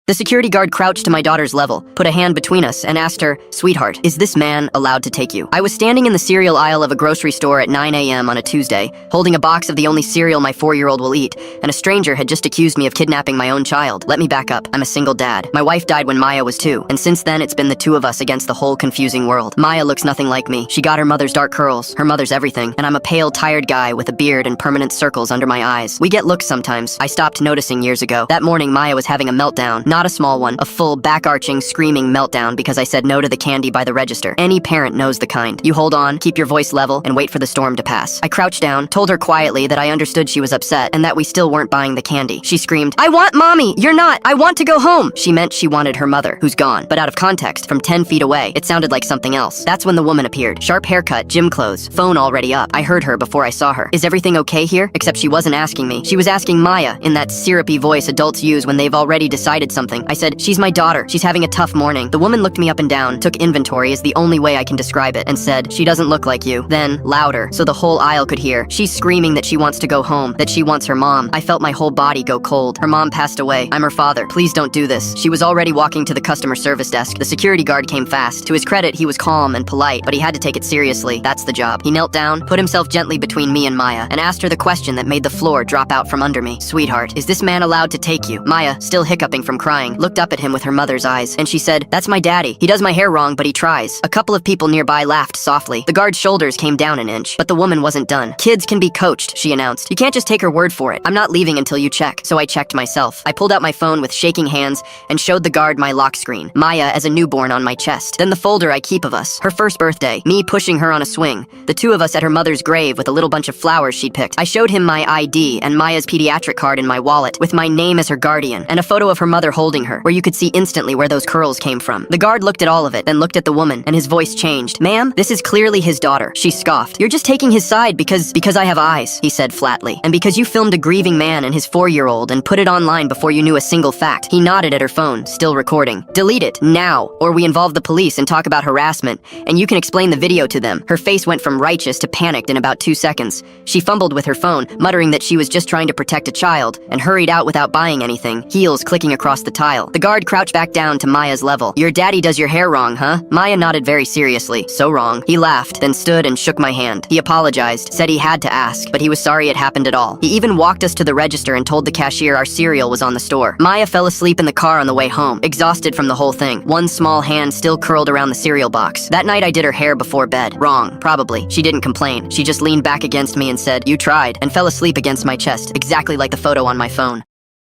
The security guard crouched to my daughter's level, put a hand between us, and asked her, "Sweetheart, is this man allowed to take you?" I was standing in the cereal aisle of a grocery store at 9 a.m. on a Tuesday, holding a box of the only cereal my 4-year-old will eat, and a stranger had just accused me of kidnapping my own child. Let me back up. I'm a single dad. My wife died when Maya was 2, and since then it's been the two of us against the whole confusing world. Maya looks nothing like me. She got her mother's dark curls, her mother's everything, and I'm a pale, tired guy with a beard and permanent circles under my eyes. We get looks sometimes. I stopped noticing years ago. That morning, Maya was having a meltdown. Not a small one, a full, back-arching, screaming meltdown because I said no to the candy by the register. Any parent knows the kind. You hold on, keep your voice level, and wait for the storm to pass. I crouched down, told her quietly that I understood she was upset and that we still weren't buying the candy. She screamed, "I want mommy! You're not! I want to go home!" She meant she wanted her mother, who's gone. But out of context, from 10 feet away, it sounded like something else. That's when the woman appeared. Sharp haircut, gym clothes, phone already up. I heard her before I saw her. "Is everything okay here?" Except she wasn't asking me. She was asking Maya, in that syrupy voice adults use when they've already decided something. I said, "She's my daughter. She's having a tough morning." The woman looked me up and down, took inventory is the only way I can describe it, and said, "She doesn't look like you." Then, louder, so the whole aisle could hear, she's screaming that she wants to go home, that she wants her mom. I felt my whole body go cold. Her mom passed away. I'm her father. Please don't do this. She was already walking to the customer service desk. The security guard came fast. To his credit, he was calm and polite, but he had to take it seriously. That's the job. He knelt down, put himself gently between me and Maya, and asked her the question that made the floor drop out from under me. "Sweetheart, is this man allowed to take you?" Maya, still hiccuping from crying, looked up at him with her mother's eyes, and she said, "That's my daddy. He does my hair wrong, but he tries." A couple of people nearby laughed softly. The guard's shoulders came down an inch, but the woman wasn't done. "Kids can be coached," she announced. "You can't just take her word for it. I'm not leaving until you check." So I checked myself. I pulled out my phone with shaking hands and showed the guard my lock screen. Maya as a newborn on my chest. Then the folder I keep of us. Her first birthday. Me pushing her on a swing. The two of us at her mother's grave with a little bunch of flowers she'd picked. I showed him my ID and Maya's pediatric card in my wallet with my name as her guardian and a photo of her mother holding her, where you could see instantly where those curls came from. The guard looked at all of it, then looked at the woman, and his voice changed. "Ma'am, this is clearly his daughter." She scoffed. "You're just taking his side because I have eyes," he said flatly. "And because you filmed a grieving man and his 4-year-old and put it online before you knew a single fact." He nodded at her phone, still recording. "Delete it, now, or we involve the police and talk about harassment, and you can explain the video to them." Her face went from righteous to panicked in about 2 seconds. She fumbled with her phone, muttering that she was just trying to protect a child, and hurried out without buying anything, heels clicking across the tile. The guard crouched back down to Maya's level. "Your daddy does your hair wrong, huh?" Maya nodded very seriously. "So wrong." He laughed, then stood and shook my hand. He apologized, said he had to ask, but he was sorry it happened at all. He even walked us to the register and told the cashier our cereal was on the store. Maya fell asleep in the car on the way home, exhausted from the whole thing. One small hand still curled around the cereal box. That night I did her hair before bed. Wrong, probably. She didn't complain. She just leaned back against me and said, "You tried," and fell asleep against my chest, exactly like the photo on my phone.